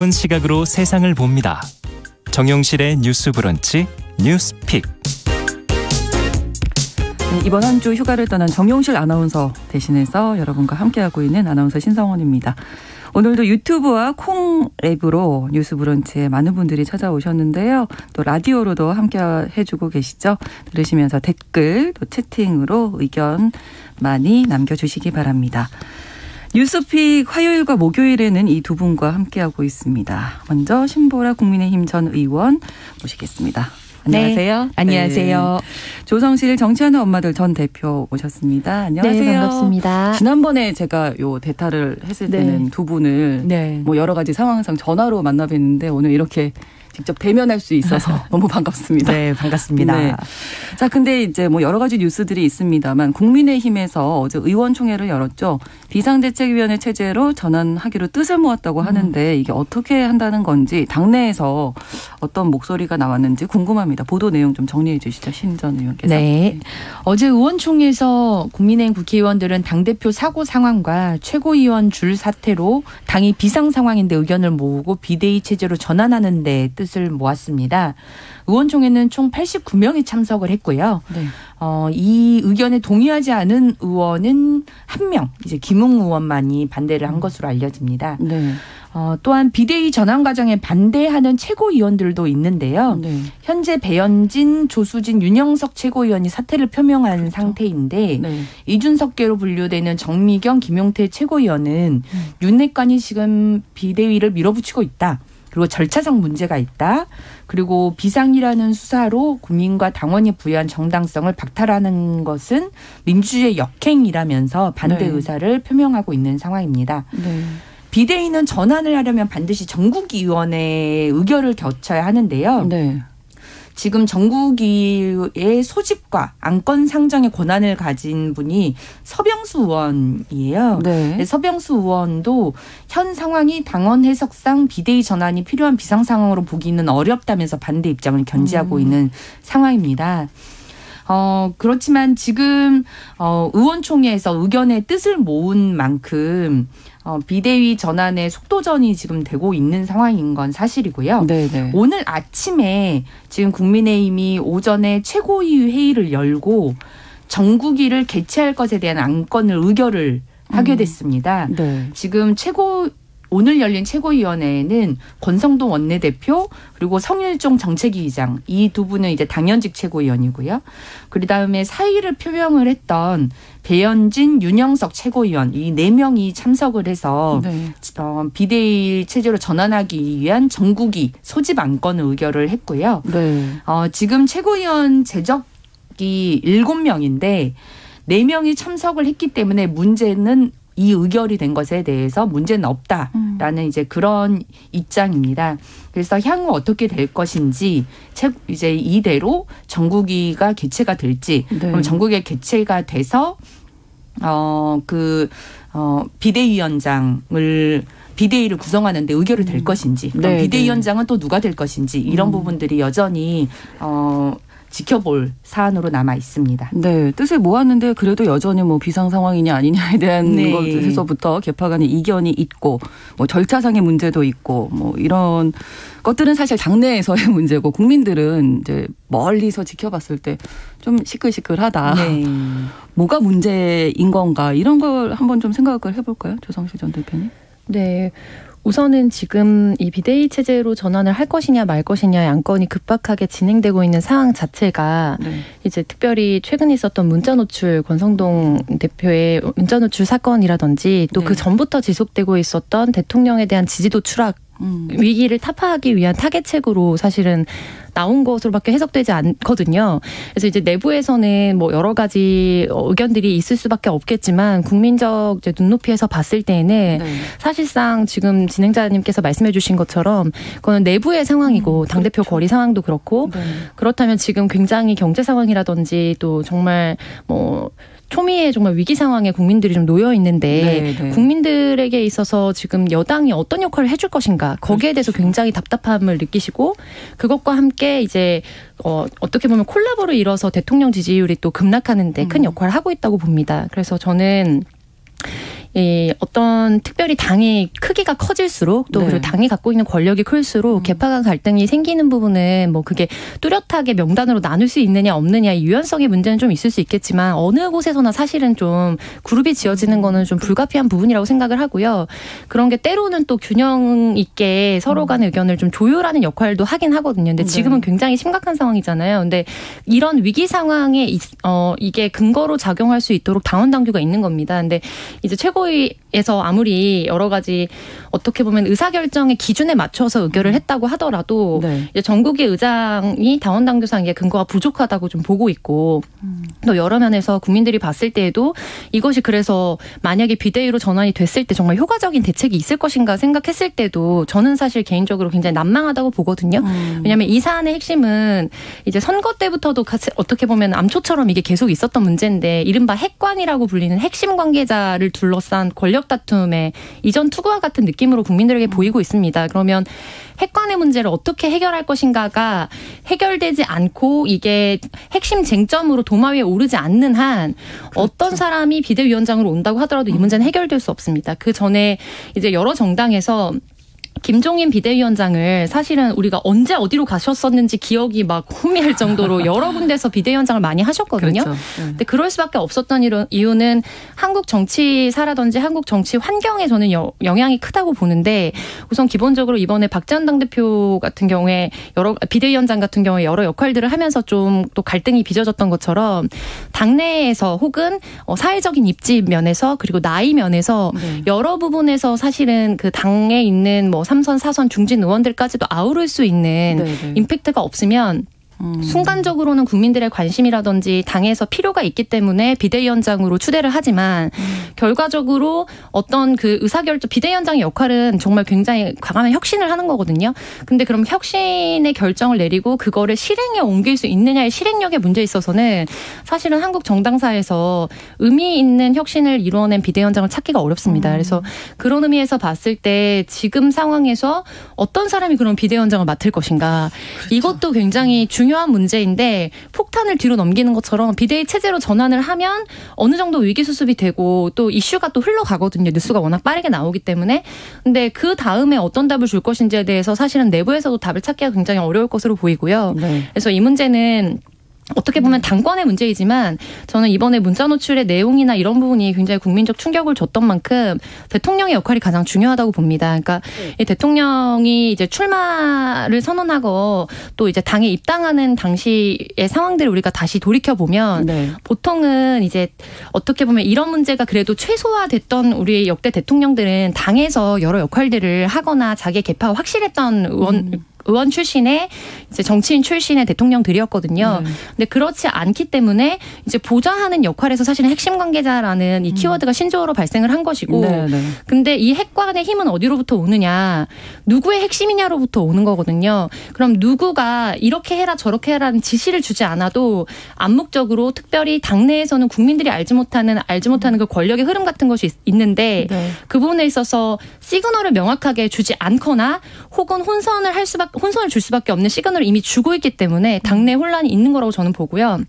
새로운 시각으로 세상을 봅니다. 정용실의 뉴스 브런치 뉴스픽. 네, 이번 한 주 휴가를 떠난 정용실 아나운서 대신해서 여러분과 함께하고 있는 아나운서 신성원입니다. 오늘도 유튜브와 콩 앱으로 뉴스 브런치에 많은 분들이 찾아오셨는데요. 또 라디오로도 함께 해주고 계시죠. 들으시면서 댓글 또 채팅으로 의견 많이 남겨주시기 바랍니다. 뉴스픽 화요일과 목요일에는 이 두 분과 함께하고 있습니다. 먼저 신보라 국민의힘 전 의원 모시겠습니다. 안녕하세요. 네, 안녕하세요. 네. 조성실 정치하는 엄마들 전 대표 오셨습니다. 안녕하세요. 네, 반갑습니다. 지난번에 제가 요 대타를 했을 때는 두 분을 뭐 여러 가지 상황상 전화로 만나 뵀는데 오늘 이렇게 직접 대면할 수 있어서 너무 반갑습니다. 네, 반갑습니다. 네. 자, 근데 이제 뭐 여러 가지 뉴스들이 있습니다만 국민의힘에서 어제 의원총회를 열었죠. 비상대책위원회 체제로 전환하기로 뜻을 모았다고 하는데 이게 어떻게 한다는 건지 당내에서 어떤 목소리가 나왔는지 궁금합니다. 보도 내용 좀 정리해 주시죠. 신 전 의원께서. 네. 어제 의원총회에서 국민의힘 국회의원들은 당대표 사고 상황과 최고위원 줄 사태로 당이 비상 상황인데 의견을 모으고 비대위 체제로 전환하는 데 뜻을 모았습니다. 의원총회는 총 89명이 참석을 했고요. 네. 이 의견에 동의하지 않은 의원은 1명, 이제 김웅 의원만이 반대를 한 것으로 알려집니다. 네. 또한 비대위 전환 과정에 반대하는 최고위원들도 있는데요. 네. 현재 배현진, 조수진, 윤영석 최고위원이 사퇴를 표명한 상태인데 네. 이준석계로 분류되는 정미경, 김용태 최고위원은 윤핵관이 지금 비대위를 밀어붙이고 있다. 그리고 절차상 문제가 있다. 그리고 비상이라는 수사로 국민과 당원이 부여한 정당성을 박탈하는 것은 민주주의 역행이라면서 반대 의사를 표명하고 있는 상황입니다. 네. 비대위는 전환을 하려면 반드시 전국위원회의 의결을 거쳐야 하는데요. 네. 지금 전국위의 소집과 안건 상정의 권한을 가진 분이 서병수 의원이에요. 네. 서병수 의원도 현 상황이 당원 해석상 비대위 전환이 필요한 비상 상황으로 보기는 어렵다면서 반대 입장을 견지하고 있는 상황입니다. 그렇지만 지금 의원총회에서 의견의 뜻을 모은 만큼 비대위 전환의 속도전이 지금 되고 있는 상황인 건 사실이고요. 네네. 오늘 아침에 지금 국민의힘이 오전에 최고위 회의를 열고 정국위를 개최할 것에 대한 안건을 의결을 하게 됐습니다. 네. 지금 오늘 열린 최고위원회에는 권성동 원내대표 그리고 성일종 정책위의장 이 두 분은 이제 당연직 최고위원이고요. 그다음에 사의를 표명을 했던 배현진, 윤영석 최고위원 이 4명이 참석을 해서 네. 비대위 체제로 전환하기 위한 정국위 소집 안건을 의결을 했고요. 네. 지금 최고위원 제적이 7명인데 4명이 참석을 했기 때문에 문제는 이 의결이 된 것에 대해서 문제는 없다라는 이제 그런 입장입니다. 그래서 향후 어떻게 될 것인지 이제 이대로 정국위가 개최가 될지 네. 그럼 정국위가 개최가 돼서 비대위를 구성하는데 의결이 될 것인지 그럼 네, 비대위원장은 또 누가 될 것인지 이런 부분들이 여전히 지켜볼 사안으로 남아 있습니다. 네, 뜻을 모았는데 그래도 여전히 뭐 비상 상황이냐 아니냐에 대한 것에서부터 개파 간의 이견이 있고 뭐 절차상의 문제도 있고 뭐 이런 것들은 사실 당내에서의 문제고 국민들은 이제 멀리서 지켜봤을 때 좀 시끌시끌하다. 네. 뭐가 문제인 건가 이런 걸 한번 좀 생각을 해볼까요, 조성실 전 대표님? 네. 우선은 지금 이 비대위 체제로 전환을 할 것이냐 말 것이냐의 안건이 급박하게 진행되고 있는 상황 자체가 이제 특별히 최근에 있었던 문자노출 권성동 대표의 문자노출 사건이라든지 또 그 전부터 지속되고 있었던 대통령에 대한 지지도 추락 위기를 타파하기 위한 타겟책으로 사실은 나온 것으로밖에 해석되지 않거든요. 그래서 이제 내부에서는 뭐 여러 가지 의견들이 있을 수밖에 없겠지만 국민적 이제 눈높이에서 봤을 때는 사실상 지금 진행자님께서 말씀해 주신 것처럼 그거는 내부의 상황이고 당대표 거리 상황도 그렇고 그렇다면 지금 굉장히 경제 상황이라든지 또 정말 뭐 초미의 정말 위기 상황에 국민들이 좀 놓여 있는데 국민들에게 있어서 지금 여당이 어떤 역할을 해줄 것인가 거기에 대해서 굉장히 답답함을 느끼시고 그것과 함께 이제 어떻게 보면 콜라보를 이뤄서 대통령 지지율이 또 급락하는 데 큰 역할을 하고 있다고 봅니다. 그래서 저는 이 어떤 특별히 당의 크기가 커질수록 또 그리고 당이 갖고 있는 권력이 클수록 개파 간 갈등이 생기는 부분은 뭐 그게 뚜렷하게 명단으로 나눌 수 있느냐 없느냐 이 유연성의 문제는 좀 있을 수 있겠지만 어느 곳에서나 사실은 좀 그룹이 지어지는 거는 좀 불가피한 부분이라고 생각을 하고요. 그런 게 때로는 또 균형 있게 서로 간의 의견을 좀 조율하는 역할도 하긴 하거든요. 근데 지금은 굉장히 심각한 상황이잖아요. 근데 이런 위기 상황에 이게 근거로 작용할 수 있도록 당원 당규가 있는 겁니다. 근데 이제 최고위에서 아무리 여러 가지 어떻게 보면 의사결정의 기준에 맞춰서 의결을 했다고 하더라도 이제 전국의 의장이 당원 당규상 이게 근거가 부족하다고 좀 보고 있고 또 여러 면에서 국민들이 봤을 때에도 이것이 그래서 만약에 비대위로 전환이 됐을 때 정말 효과적인 대책이 있을 것인가 생각했을 때도 저는 사실 개인적으로 굉장히 난망하다고 보거든요. 왜냐하면 이 사안의 핵심은 이제 선거 때부터도 어떻게 보면 암초처럼 이게 계속 있었던 문제인데 이른바 핵관이라고 불리는 핵심 관계자를 둘러싼 권력 다툼의 이전 투구와 같은 느낌으로 국민들에게 보이고 있습니다. 그러면 핵관의 문제를 어떻게 해결할 것인가가 해결되지 않고 이게 핵심 쟁점으로 도마 위에 오르지 않는 한 어떤 사람이 비대위원장으로 온다고 하더라도 이 문제는 해결될 수 없습니다. 그 전에 이제 여러 정당에서 김종인 비대위원장을 사실은 우리가 언제 어디로 가셨었는지 기억이 막 혼미할 정도로 여러 군데서 비대위원장을 많이 하셨거든요. 그렇죠. 근데 그럴 수밖에 없었던 이유는 한국 정치사라든지 한국 정치 환경에 저는 영향이 크다고 보는데 우선 기본적으로 이번에 박지원 당대표 같은 경우에 비대위원장 같은 경우에 여러 역할들을 하면서 좀 또 갈등이 빚어졌던 것처럼 당내에서 혹은 사회적인 입지 면에서 그리고 나이 면에서 여러 부분에서 사실은 그 당에 있는 뭐 3선, 4선 중진 의원들까지도 아우를 수 있는 임팩트가 없으면 순간적으로는 국민들의 관심이라든지 당에서 필요가 있기 때문에 비대위원장으로 추대를 하지만 결과적으로 어떤 그 의사결정 비대위원장의 역할은 정말 굉장히 과감한 혁신을 하는 거거든요. 근데 그럼 혁신의 결정을 내리고 그거를 실행에 옮길 수 있느냐의 실행력의 문제에 있어서는 사실은 한국 정당사에서 의미 있는 혁신을 이루어낸 비대위원장을 찾기가 어렵습니다. 그래서 그런 의미에서 봤을 때 지금 상황에서 어떤 사람이 그런 비대위원장을 맡을 것인가 이것도 굉장히 중요한 문제인데 폭탄을 뒤로 넘기는 것처럼 비대위 체제로 전환을 하면 어느 정도 위기 수습이 되고 또 이슈가 또 흘러가거든요. 뉴스가 워낙 빠르게 나오기 때문에. 근데 그 다음에 어떤 답을 줄 것인지에 대해서 사실은 내부에서도 답을 찾기가 굉장히 어려울 것으로 보이고요. 그래서 이 문제는 어떻게 보면 당권의 문제이지만 저는 이번에 문자 노출의 내용이나 이런 부분이 굉장히 국민적 충격을 줬던 만큼 대통령의 역할이 가장 중요하다고 봅니다. 그러니까 이 대통령이 이제 출마를 선언하고 또 이제 당에 입당하는 당시의 상황들을 우리가 다시 돌이켜 보면 보통은 이제 어떻게 보면 이런 문제가 그래도 최소화됐던 우리 역대 대통령들은 당에서 여러 역할들을 하거나 자기 개파가 확실했던 의원 출신의 이제 정치인 출신의 대통령들이었거든요. 근데 그렇지 않기 때문에 이제 보좌하는 역할에서 사실은 핵심 관계자라는 이 키워드가 신조어로 발생을 한 것이고 근데 이 핵관의 힘은 어디로부터 오느냐 누구의 핵심이냐로부터 오는 거거든요. 그럼 누구가 이렇게 해라 저렇게 해라는 지시를 주지 않아도 암묵적으로 특별히 당내에서는 국민들이 알지 못하는 그 권력의 흐름 같은 것이 있는데 그 부분에 있어서 시그널을 명확하게 주지 않거나 혹은 혼선을 줄 수밖에 없는 시그널을 이미 주고 있기 때문에 당내 혼란이 있는 거라고 저는 보고요.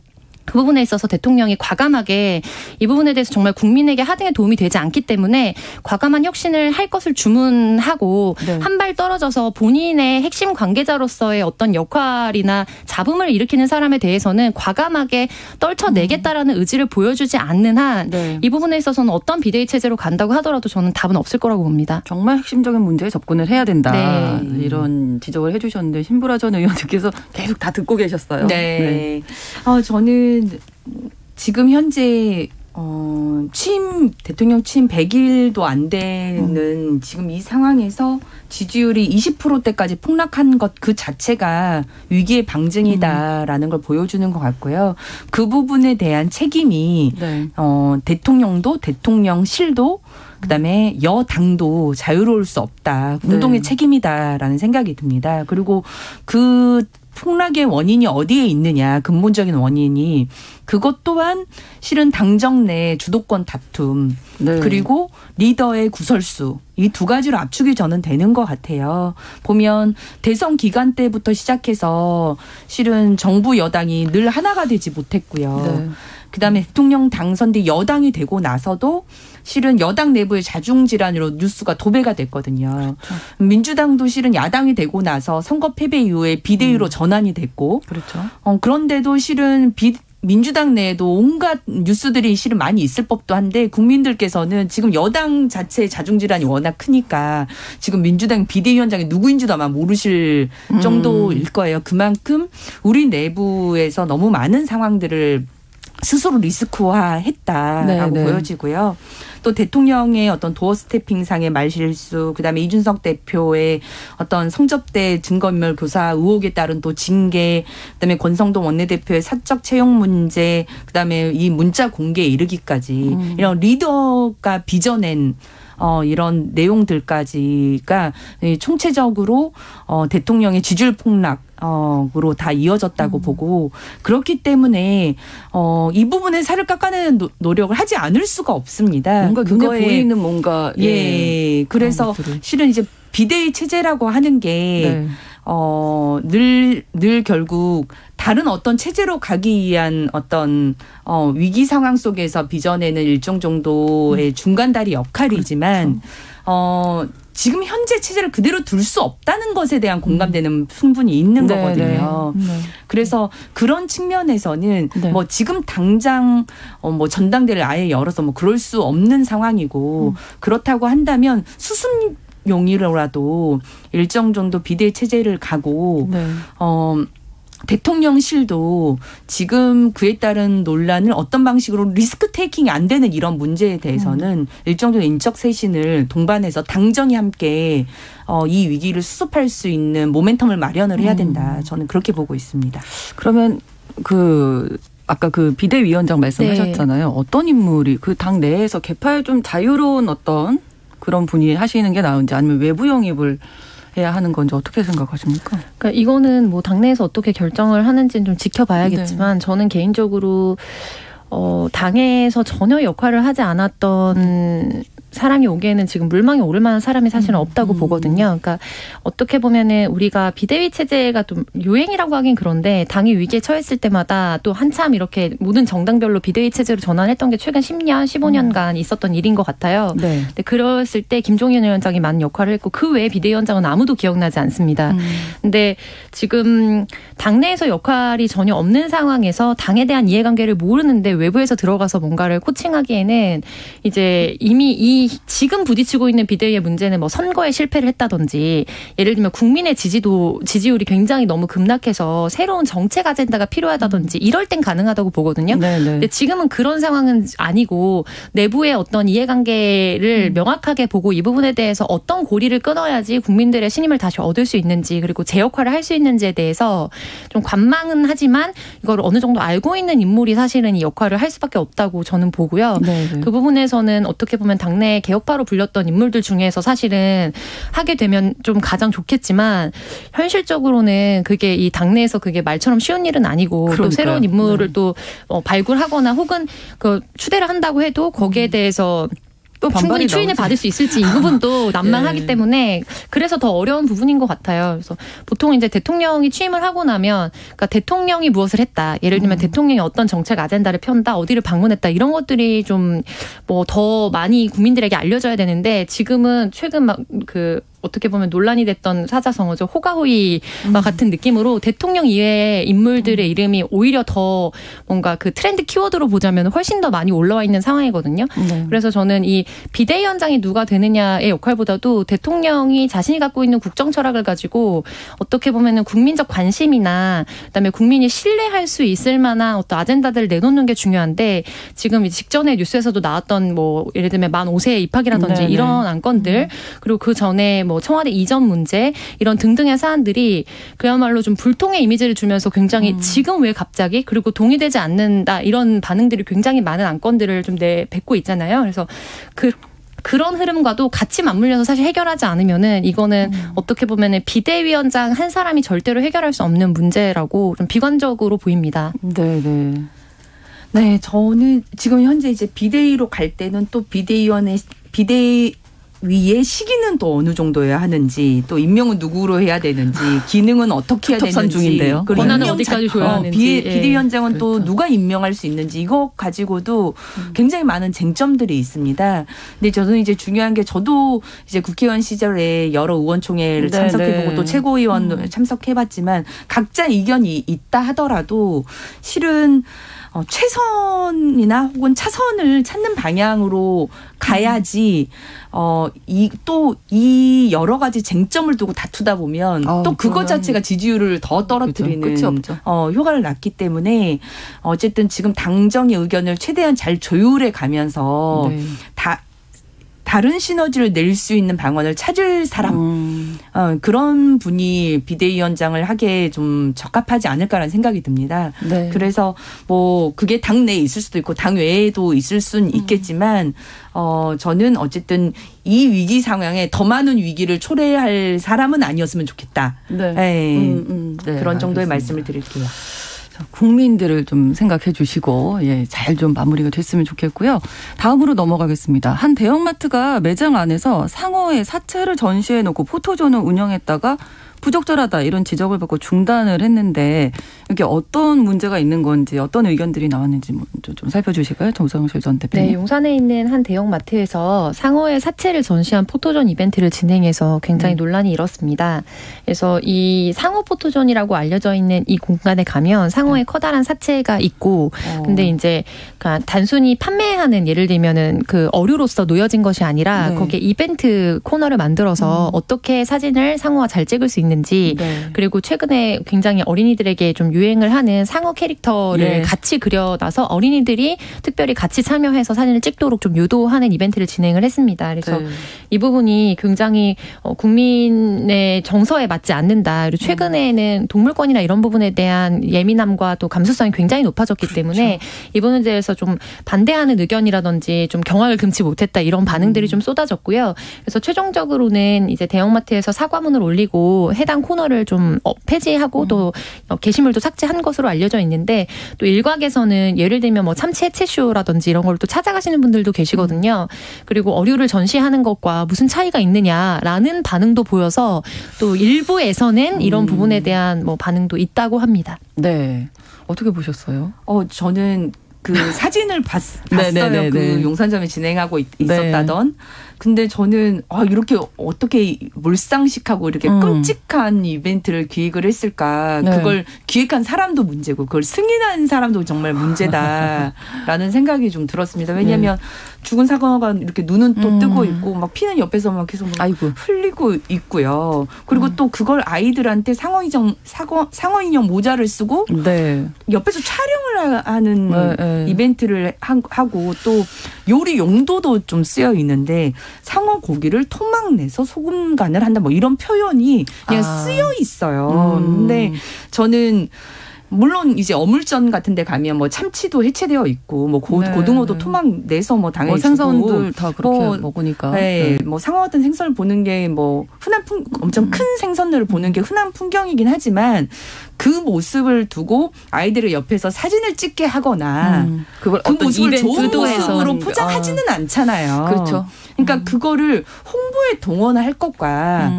그 부분에 있어서 대통령이 과감하게 이 부분에 대해서 정말 국민에게 하등에 도움이 되지 않기 때문에 과감한 혁신을 할 것을 주문하고 한 발 떨어져서 본인의 핵심 관계자로서의 어떤 역할이나 잡음을 일으키는 사람에 대해서는 과감하게 떨쳐내겠다라는 의지를 보여주지 않는 한 이 부분에 있어서는 어떤 비대위 체제로 간다고 하더라도 저는 답은 없을 거라고 봅니다. 정말 핵심적인 문제에 접근을 해야 된다. 이런 지적을 해 주셨는데 신부라 전 의원님께서 계속 다 듣고 계셨어요. 저는 지금 현재 대통령 취임 100일도 안 되는 지금 이 상황에서 지지율이 20%대까지 폭락한 것 그 자체가 위기의 방증이다라는 걸 보여주는 것 같고요. 그 부분에 대한 책임이 대통령도 대통령실도 그다음에 여당도 자유로울 수 없다. 공동의 책임이다라는 생각이 듭니다. 그리고 그 폭락의 원인이 어디에 있느냐, 근본적인 원인이 그것 또한 실은 당정 내 주도권 다툼 그리고 리더의 구설수 이 두 가지로 압축이 저는 되는 것 같아요. 보면 대선 기간 때부터 시작해서 실은 정부 여당이 늘 하나가 되지 못했고요. 그다음에 대통령 당선 뒤 여당이 되고 나서도 실은 여당 내부의 자중 질환으로 뉴스가 도배가 됐거든요. 그렇죠. 민주당도 실은 야당이 되고 나서 선거 패배 이후에 비대위로 전환이 됐고, 그렇죠. 그런데도 실은 민주당 내에도 온갖 뉴스들이 실은 많이 있을 법도 한데 국민들께서는 지금 여당 자체의 자중질환이 워낙 크니까 지금 민주당 비대위원장이 누구인지도 아마 모르실 정도일 거예요. 그만큼 우리 내부에서 너무 많은 상황들을 스스로 리스크화했다라고 보여지고요. 또 대통령의 어떤 도어 스태핑상의 말실수, 그다음에 이준석 대표의 어떤 성접대 증거인멸 교사 의혹에 따른 또 징계, 그다음에 권성동 원내대표의 사적 채용 문제, 그다음에 이 문자 공개에 이르기까지 이런 리더가 빚어낸 이런 내용들까지가 총체적으로 대통령의 지지율 폭락 으로 다 이어졌다고 보고, 그렇기 때문에 이 부분에 살을 깎아내는 노력을 하지 않을 수가 없습니다. 뭔가 눈에 보이는 뭔가 그래서 실은 이제 비대위 체제라고 하는 게 늘 결국 다른 어떤 체제로 가기 위한 어떤 위기 상황 속에서 빚어내는 일정 정도의 중간다리 역할이지만 지금 현재 체제를 그대로 둘 수 없다는 것에 대한 공감대는 충분히 있는 거거든요. 그래서 그런 측면에서는 뭐 지금 당장 뭐 전당대를 아예 열어서 뭐 그럴 수 없는 상황이고, 그렇다고 한다면 수습용이라도 일정 정도 비대위 체제를 가고 대통령실도 지금 그에 따른 논란을 어떤 방식으로 리스크 테이킹이 안 되는 이런 문제에 대해서는 일정 정도 인적 쇄신을 동반해서 당정이 함께 이 위기를 수습할 수 있는 모멘텀을 마련을 해야 된다. 저는 그렇게 보고 있습니다. 그러면 아까 그 비대위원장 말씀하셨잖아요. 어떤 인물이 그 당 내에서 개파에 좀 자유로운 어떤 그런 분이 하시는 게 나은지, 아니면 외부 영입을 해야 하는 건지 어떻게 생각하십니까? 그러니까 이거는 뭐 당내에서 어떻게 결정을 하는지는 좀 지켜봐야겠지만 저는 개인적으로 당에서 전혀 역할을 하지 않았던 사람이 오기에는 지금 물망에 오를 만한 사람이 사실은 없다고 보거든요. 그러니까 어떻게 보면은 우리가 비대위 체제가 좀 유행이라고 하긴 그런데 당이 위기에 처했을 때마다 또 한참 이렇게 모든 정당별로 비대위 체제로 전환했던 게 최근 10년, 15년간 있었던 일인 것 같아요. 근데 그랬을 때 김종인 위원장이 많은 역할을 했고 그 외에 비대위원장은 아무도 기억나지 않습니다. 근데 지금 당내에서 역할이 전혀 없는 상황에서 당에 대한 이해관계를 모르는데 외부에서 들어가서 뭔가를 코칭하기에는 이제 이미 지금 부딪히고 있는 비대위의 문제는 뭐 선거에 실패를 했다든지, 예를 들면 국민의 지지율이 굉장히 너무 급락해서 새로운 정책 아젠다가 필요하다든지 이럴 땐 가능하다고 보거든요. 근데 지금은 그런 상황은 아니고 내부의 어떤 이해관계를 명확하게 보고 이 부분에 대해서 어떤 고리를 끊어야지 국민들의 신임을 다시 얻을 수 있는지, 그리고 제 역할을 할 수 있는지에 대해서 좀 관망은 하지만 이걸 어느 정도 알고 있는 인물이 사실은 이 역할을 할 수밖에 없다고 저는 보고요. 그 부분에서는 어떻게 보면 당내 개혁파로 불렸던 인물들 중에서 사실은 하게 되면 좀 가장 좋겠지만, 현실적으로는 그게 이 당내에서 그게 말처럼 쉬운 일은 아니고, 그러니까요. 또 새로운 인물을 또 발굴하거나 혹은 그 추대를 한다고 해도 거기에 대해서 또 충분히 추인을 받을 수 있을지 이 부분도 난망하기 때문에 그래서 더 어려운 부분인 것 같아요. 그래서 보통 이제 대통령이 취임을 하고 나면, 그러니까 대통령이 무엇을 했다, 예를 들면 대통령이 어떤 정책 아젠다를 편다, 어디를 방문했다, 이런 것들이 좀 뭐 더 많이 국민들에게 알려져야 되는데, 지금은 최근 막 어떻게 보면 논란이 됐던 사자성어죠. 호가호이와 같은 느낌으로 대통령 이외의 인물들의 이름이 오히려 더 뭔가 그 트렌드 키워드로 보자면 훨씬 더 많이 올라와 있는 상황이거든요. 그래서 저는 이 비대위원장이 누가 되느냐의 역할보다도 대통령이 자신이 갖고 있는 국정 철학을 가지고 어떻게 보면은 국민적 관심이나 그다음에 국민이 신뢰할 수 있을 만한 어떤 아젠다들을 내놓는 게 중요한데, 지금 직전에 뉴스에서도 나왔던 뭐 예를 들면 만 5세 입학이라든지 이런 안건들, 그리고 그 전에 뭐 청와대 이전 문제 이런 등등의 사안들이 그야말로 좀 불통의 이미지를 주면서 굉장히 지금 왜 갑자기, 그리고 동의되지 않는다, 이런 반응들이 굉장히 많은 안건들을 좀 내뱉고 있잖아요. 그래서 그런 흐름과도 같이 맞물려서 사실 해결하지 않으면은 이거는 어떻게 보면은 비대위원장 한 사람이 절대로 해결할 수 없는 문제라고 좀 비관적으로 보입니다. 네, 저는 지금 현재 이제 비대위로 갈 때는 또 비대위원회 위에 시기는 또 어느 정도여야 하는지, 또 임명은 누구로 해야 되는지, 기능은 어떻게 해야 되는지, 중인데요. 권한은 어디까지 줘야 하는지, 비대위원장은 또 그렇죠. 누가 임명할 수 있는지 이거 가지고도 굉장히 많은 쟁점들이 있습니다. 근데 저는 이제 중요한 게 저도 이제 국회의원 시절에 여러 의원총회를 참석해보고 또 최고위원 참석해봤지만 각자 이견이 있다 하더라도 실은 최선이나 혹은 차선을 찾는 방향으로 가야지 이 여러 가지 쟁점을 두고 다투다 보면 또 그것 자체가 지지율을 더 떨어뜨리는 효과를 낳기 때문에 어쨌든 지금 당정의 의견을 최대한 잘 조율해 가면서 다른 시너지를 낼 수 있는 방안을 찾을 사람 그런 분이 비대위원장을 하기에 좀 적합하지 않을까라는 생각이 듭니다. 네. 그래서 뭐 그게 당 내에 있을 수도 있고 당 외에도 있을 수는 있겠지만 저는 어쨌든 이 위기 상황에 더 많은 위기를 초래할 사람은 아니었으면 좋겠다. 네. 네. 그런 정도의 말씀을 드릴게요. 국민들을 좀 생각해 주시고 잘 좀 마무리가 됐으면 좋겠고요. 다음으로 넘어가겠습니다. 한 대형마트가 매장 안에서 상어의 사체를 전시해 놓고 포토존을 운영했다가 부적절하다 이런 지적을 받고 중단을 했는데 이게 어떤 문제가 있는 건지 어떤 의견들이 나왔는지 먼저 좀 살펴주실까요? 정성실 전 대표님. 네, 용산에 있는 한 대형마트에서 상어의 사체를 전시한 포토존 이벤트를 진행해서 굉장히 논란이 일었습니다. 그래서 이 상어 포토존이라고 알려져 있는 이 공간에 가면 상어의 커다란 사체가 있고 근데 이제 그러니까 단순히 판매하는 예를 들면은 그 어류로서 놓여진 것이 아니라 거기에 이벤트 코너를 만들어서 어떻게 사진을 상어와 잘 찍을 수 있는지 그리고 최근에 굉장히 어린이들에게 좀 유행을 하는 상어 캐릭터를 같이 그려놔서 어린이들이 특별히 같이 참여해서 사진을 찍도록 좀 유도하는 이벤트를 진행을 했습니다. 그래서 이 부분이 굉장히 국민의 정서에 맞지 않는다. 그리고 최근에는 동물권이나 이런 부분에 대한 예민함과 또 감수성이 굉장히 높아졌기 때문에 이 부분에 대해서 좀 반대하는 의견이라든지 좀 경악을 금치 못했다 이런 반응들이 좀 쏟아졌고요. 그래서 최종적으로는 이제 대형마트에서 사과문을 올리고 해당 코너를 좀 폐지하고 또 게시물도 삭제한 것으로 알려져 있는데 또 일각에서는 예를 들면 뭐 참치 해체쇼라든지 이런 걸 또 찾아가시는 분들도 계시거든요. 그리고 어류를 전시하는 것과 무슨 차이가 있느냐라는 반응도 보여서 또 일부에서는 이런 부분에 대한 뭐 반응도 있다고 합니다. 네. 어떻게 보셨어요? 저는 그 사진을 봤어요. 그 용산점에 진행하고 있었다던. 근데 저는 이렇게 어떻게 몰상식하고 이렇게 끔찍한 이벤트를 기획을 했을까. 그걸 기획한 사람도 문제고 그걸 승인한 사람도 정말 문제다라는 생각이 좀 들었습니다. 왜냐하면 죽은 상어가 이렇게 눈은 또 뜨고 있고 막 피는 옆에서 막 계속 막 흘리고 있고요. 그리고 또 그걸 아이들한테 상어 인형 모자를 쓰고 옆에서 촬영을 하는 이벤트를 하고 또 요리 용도도 좀 쓰여 있는데 상어 고기를 토막 내서 소금 간을 한다 뭐 이런 표현이 그냥 쓰여 있어요. 근데 저는 물론 이제 어물전 같은 데 가면 뭐 참치도 해체되어 있고 뭐 고등어도 토막 내서 뭐 당연히 생선들 다 그렇게 먹으니까. 뭐 상어 같은 생선을 보는 게 뭐 흔한 엄청 큰 생선들을 보는 게 흔한 풍경이긴 하지만 그 모습을 두고 아이들을 옆에서 사진을 찍게 하거나 그걸 그 모습을 좋은 모습으로 포장하지는 않잖아요. 그렇죠. 그러니까 그거를 홍보에 동원할 것과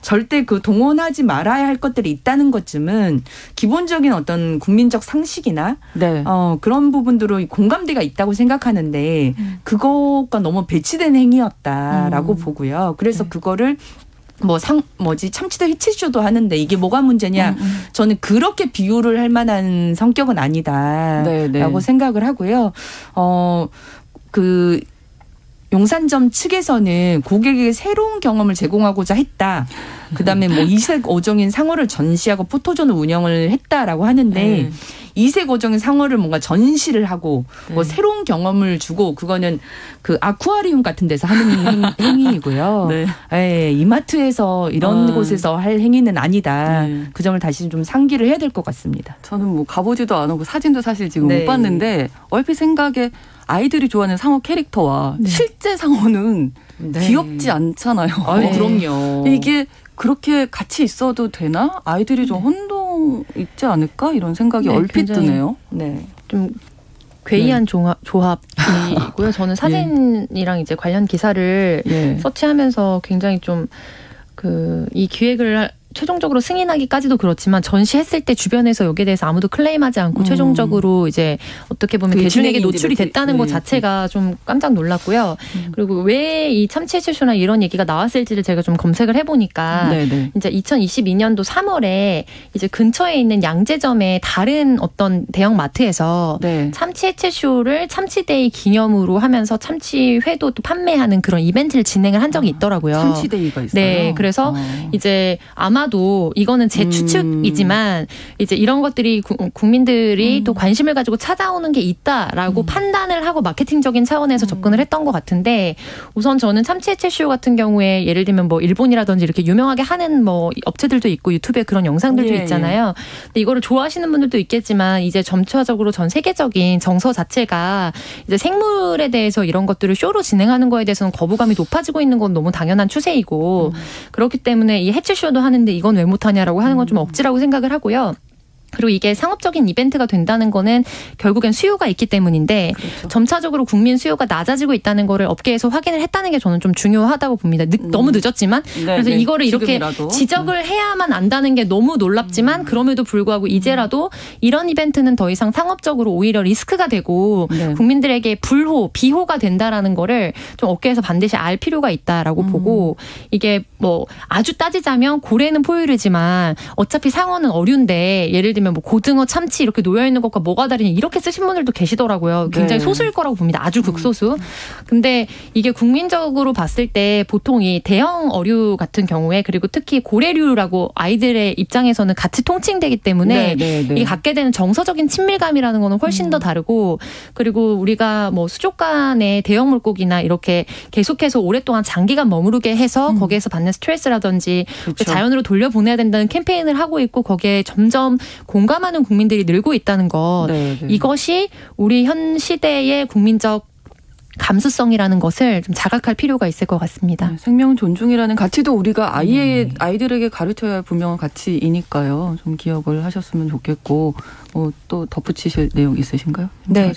절대 그 동원하지 말아야 할 것들이 있다는 것쯤은 기본적인 어떤 국민적 상식이나 그런 부분들로 공감대가 있다고 생각하는데 그거가 너무 배치된 행위였다라고 보고요. 그래서 그거를 참치도 해체쇼도 하는데 이게 뭐가 문제냐. 저는 그렇게 비유를 할 만한 성격은 아니다라고 생각을 하고요. 용산점 측에서는 고객에게 새로운 경험을 제공하고자 했다. 그다음에 뭐 이색 어종인 상어를 전시하고 포토존을 운영을 했다라고 하는데 이색 어종인 상어를 뭔가 전시를 하고 뭐 새로운 경험을 주고 그거는 그 아쿠아리움 같은 데서 하는 행위이고요. 이마트에서 이런 곳에서 할 행위는 아니다. 그 점을 다시 좀 상기를 해야 될 것 같습니다. 저는 뭐 가보지도 않고 사진도 사실 지금 못 봤는데 얼핏 생각에 아이들이 좋아하는 상어 캐릭터와 실제 상어는 귀엽지 않잖아요. 그럼요. 이게 그렇게 같이 있어도 되나? 아이들이 좀 혼동 있지 않을까? 이런 생각이 얼핏 드네요. 좀 괴이한 조합이고요. 저는 사진이랑 이제 관련 기사를 서치하면서 굉장히 좀 이 기획을 최종적으로 승인하기까지도 그렇지만 전시했을 때 주변에서 여기에 대해서 아무도 클레임하지 않고 최종적으로 이제 어떻게 보면 대중에게 노출이 됐다는 것 자체가 좀 깜짝 놀랐고요. 그리고 왜 이 참치 해체쇼나 이런 얘기가 나왔을지를 제가 좀 검색을 해보니까 이제 2022년도 3월에 이제 근처에 있는 양재점의 다른 어떤 대형 마트에서 참치 해체쇼를 참치데이 기념으로 하면서 참치회도 또 판매하는 그런 이벤트를 진행을 한 적이 있더라고요. 참치데이가 있어요. 네, 그래서 이제 아마도 이거는 제 추측이지만 이제 이런 것들이 국민들이 또 관심을 가지고 찾아오는 게 있다라고 판단을 하고 마케팅적인 차원에서 접근을 했던 것 같은데 우선 저는 참치 해체쇼 같은 경우에 예를 들면 뭐 일본이라든지 이렇게 유명하게 하는 뭐 업체들도 있고 유튜브에 그런 영상들도 있잖아요. 근데 이거를 좋아하시는 분들도 있겠지만 이제 점차적으로 전 세계적인 정서 자체가 이제 생물에 대해서 이런 것들을 쇼로 진행하는 거에 대해서는 거부감이 높아지고 있는 건 너무 당연한 추세이고 그렇기 때문에 이 해체쇼도 하는데 이건 왜 못하냐라고 하는 건 좀 억지라고 생각을 하고요. 그리고 이게 상업적인 이벤트가 된다는 거는 결국엔 수요가 있기 때문인데 점차적으로 국민 수요가 낮아지고 있다는 거를 업계에서 확인을 했다는 게 저는 좀 중요하다고 봅니다. 너무 늦었지만 그래서 이거를 이렇게 지금이라도. 지적을 해야만 안다는 게 너무 놀랍지만 그럼에도 불구하고 이제라도 이런 이벤트는 더 이상 상업적으로 오히려 리스크가 되고 국민들에게 비호가 된다라는 거를 좀 업계에서 반드시 알 필요가 있다라고 보고 이게 뭐 아주 따지자면 고래는 포유류지만 어차피 상어는 어류인데 예를 들면 뭐 고등어, 참치 이렇게 놓여 있는 것과 뭐가 다르냐 이렇게 쓰신 분들도 계시더라고요. 굉장히 소수일 거라고 봅니다. 아주 극소수. 근데 이게 국민적으로 봤을 때 보통 이 대형 어류 같은 경우에 그리고 특히 고래류라고 아이들의 입장에서는 같이 통칭되기 때문에 이 갖게 되는 정서적인 친밀감이라는 거는 훨씬 더 다르고 그리고 우리가 뭐 수족관의 대형 물고기나 이렇게 계속해서 오랫동안 장기간 머무르게 해서 거기에서 받는 스트레스라든지 자연으로 돌려보내야 된다는 캠페인을 하고 있고 거기에 점점 공감하는 국민들이 늘고 있다는 것. 이것이 우리 현 시대의 국민적 감수성이라는 것을 좀 자각할 필요가 있을 것 같습니다. 생명 존중이라는 가치도 우리가 아이들에게 가르쳐야 할 분명한 가치이니까요. 좀 기억을 하셨으면 좋겠고 또 덧붙이실 내용 있으신가요? 네.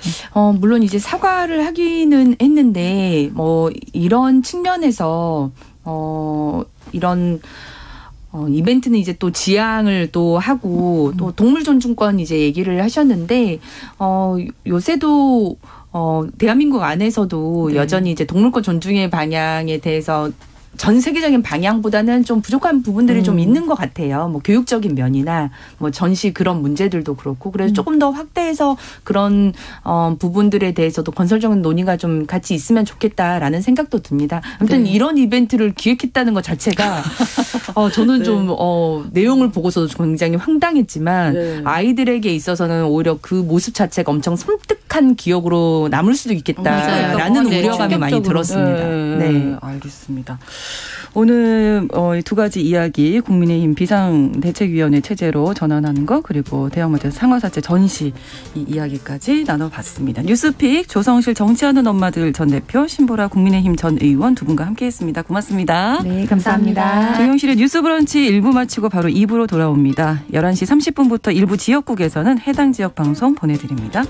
물론 이제 사과를 하기는 했는데 뭐 이런 측면에서 이런 이벤트는 이제 또 지향을 또 하고 또 동물 존중권 이제 얘기를 하셨는데 요새도 대한민국 안에서도 여전히 이제 동물권 존중의 방향에 대해서 전 세계적인 방향보다는 좀 부족한 부분들이 좀 있는 것 같아요. 뭐 교육적인 면이나 뭐 전시 그런 문제들도 그렇고 그래서 조금 더 확대해서 그런 부분들에 대해서도 건설적인 논의가 좀 같이 있으면 좋겠다라는 생각도 듭니다. 아무튼 이런 이벤트를 기획했다는 것 자체가 저는 좀 내용을 보고서도 굉장히 황당했지만 아이들에게 있어서는 오히려 그 모습 자체가 엄청 섬뜩한 기억으로 남을 수도 있겠다라는 우려감이 많이 들었습니다. 네, 알겠습니다. 오늘 두 가지 이야기 국민의힘 비상대책위원회 체제로 전환하는 것 그리고 대형마트 상어사체 전시 이 이야기까지 나눠봤습니다. 뉴스픽 조성실 정치하는 엄마들 전 대표 신보라 국민의힘 전 의원 두 분과 함께했습니다. 고맙습니다. 네, 감사합니다. 정영실의 뉴스 브런치 1부 마치고 바로 2부로 돌아옵니다. 11시 30분부터 일부 지역국에서는 해당 지역 방송 보내드립니다.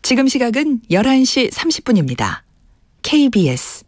지금 시각은 11시 30분입니다. KBS